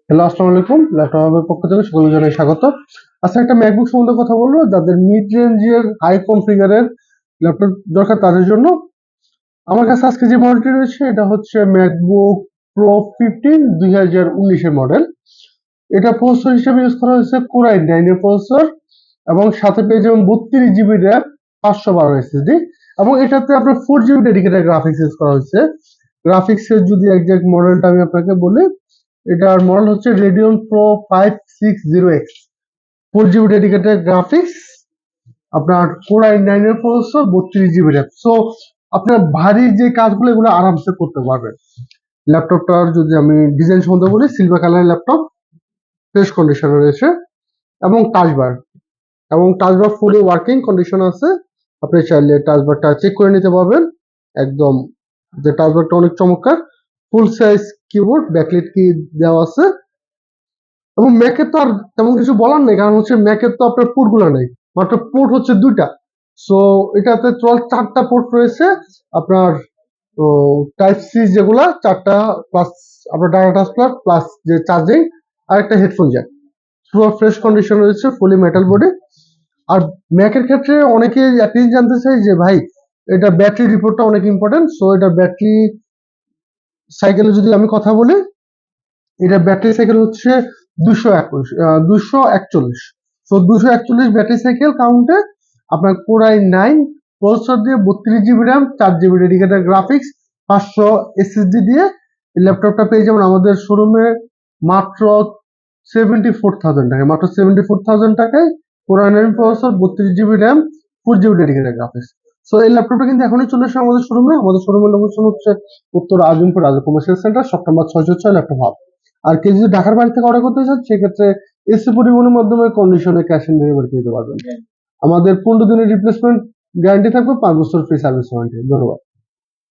Hello, আসসালামু আলাইকুম। Laptop হাবের পক্ষ থেকে সকলকে জানাই স্বাগত। আচ্ছা, একটা ম্যাকবুক সম্বন্ধে কথা বলবো। যাদের মিড রেঞ্জের হাই কনফিগারের ল্যাপটপ দরকার তাদের জন্য আমার কাছে আজকে যে মডেলটি রয়েছে এটা হচ্ছে ম্যাকবুক প্রো 15 2019 এর মডেল। এটা প্রসেসর হিসেবে ইউজ করা হয়েছে কোর i9 এর প্রসেসর এবং সাথে পেয়ে যাবেন 32 জিবি র্যাম, 512 এসএসডি এবং এটাতে আপনার 4 জিবি ডেডিকেটেড গ্রাফিক্স ইউজ করা হয়েছে। গ্রাফিক্সের যদি একজ্যাক্ট মডেলটা আমি আপনাকে বলি, এটার মডেল হচ্ছে Radeon pro 560X, 4 GB dedicated graphics, আপনার কোর i9 এর প্রসেসর, 32 জিবি র্যাম। সো আপনার ভারী যে কাজগুলো এগুলো আরামসে করতে পারবেন। ল্যাপটপটার যদি আমি ডিজাইন সম্বন্ধে বলি, সিলভার কালারের ল্যাপটপ, ফ্রেশ কন্ডিশনে রয়েছে এবং টাচবার ফুলি ওয়ার্কিং কন্ডিশন আছে। আপনি চাইলে টাচবারটা চেক করে নিতে পারবেন। একদম যে টাচবারটা অনেক চমৎকার, ফুল সাইজ কিবোর্ড, ব্যাকলাইট কি দেওয়া আছে এবং ম্যাকের তো আর তেমন কিছু বলার নেই, কারণ হচ্ছে ম্যাকের তো আপনার পোর্ট গুলো নেই, মাত্র পোর্ট হচ্ছে দুইটা। সো এটাতে টোটাল 4টা পোর্ট রয়েছে আপনার। টাইপ সি যেগুলা 4টা, প্লাস আপনার ডাটা ট্রান্সফার, প্লাস যে চার্জিং আর একটা হেডফোন জ্যাক। পুরো ফ্রেশ কন্ডিশন রয়েছে, ফুলি মেটাল বডি। আর ম্যাকের ক্ষেত্রে অনেকে একটা জিনিস জানতে চাই যে ভাই, এটা ব্যাটারি রিপোর্টটা অনেক ইম্পর্টেন্ট। সো এটা ব্যাটারি সাইকেলে যদি আমি কথা বলি, এটা ব্যাটারি সাইকেল হচ্ছে 241। সো 241 ব্যাটারি সাইকেল কাউন্টে আপনার কোর i9 প্রসেসর দিয়ে 32 GB RAM, 4 GB dedicated graphics, 500 SSD দিয়ে এই ল্যাপটপটা পেয়ে যাবেন আমাদের শোরুমে মাত্র 74,000 টাকায়। মাত্র 74,000 টাকায় core i9 processor, 32 GB RAM, 4 GB dedicated graphics. So এই ল্যাপটপটা কিন্তু এখনই চলে এসেছে আমাদের শোরুমে। আমাদের শোরুমের লোকেশন হচ্ছে উত্তর Azimpur Raja commercial centre, shop number 606 laptop hub. আর কেউ যদি ঢাকার বাইরে থেকে অর্ডার করতে চান সেক্ষেত্রে এসি পরিবহনের মাধ্যমে কন্ডিশনে ক্যাশ অন ডেলিভারি দিতে পারবেন। আমাদের 15 দিনের রিপ্লেসমেন্ট গ্যারান্টি থাকবে, 5 বছর ফ্রি সার্ভিস ওয়ারেন্টি। ধন্যবাদ।